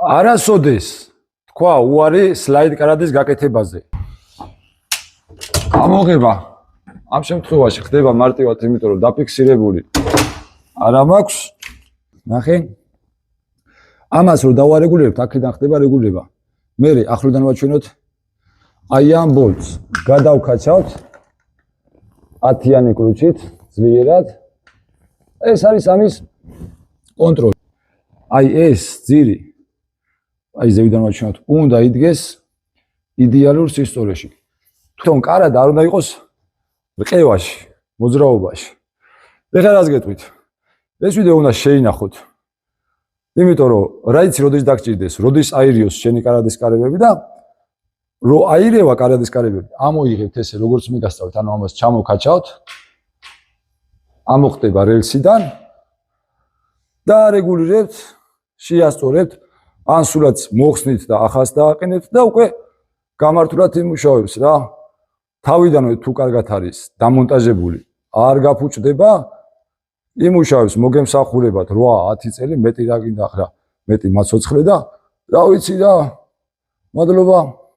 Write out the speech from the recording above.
არასოდეს თქვა უარი სლაიდ კარადის გაკეთებაზე. ამოღება ამ შემთხვევაში ხდება მარტივად, იმიტომ რომ დაფიქსირებული არა მაქვს. ნახე. ამას რომ დავარეგულირებთ, აქედან ხდება რეგულირება. მე ახლიდან ვაჩვენოთ აი ამ ბოლტს გადავქაჩავთ 10-იანი კრუჩით ძლიერად. ეს არის ამის კონტროლი. აი ეს ძირი აი ზევიდან ვაჩვენოთ, უნდა იდგეს იდეალურ სისტოლეში. თვითონ კარად არ უნდა იყოს რყევაში, მოძრაობაში. ეხლა რას გეტყვით? ეს ვიდეო უნდა შეინახოთ. იმიტომ რომ რა იცი როდის დაგჭირდეს, როდის აირიოს შენი კარადის კარებები და რო აირევა კარადის კარებები, ამოიღებთ ესე როგორც მიგასწავლეთ, ანუ ამას ჩამოკაჩავთ. ამოხდება რელსიდან და რეგულირებთ, შეასწორებთ, ან სულაც მოხსნით და ახას დააყენეთ და უკვე გამართულად იმუშავებს რა. თავიდანვე თუ კარგად არის დამონტაჟებული, არ გაფუჭდება, იმუშავებს მოგემსახურებად 8-10 წელი, მეტი რა გინდა ახლა, მეტი მაცოცხლე და რა ვიცი რა. მადლობა.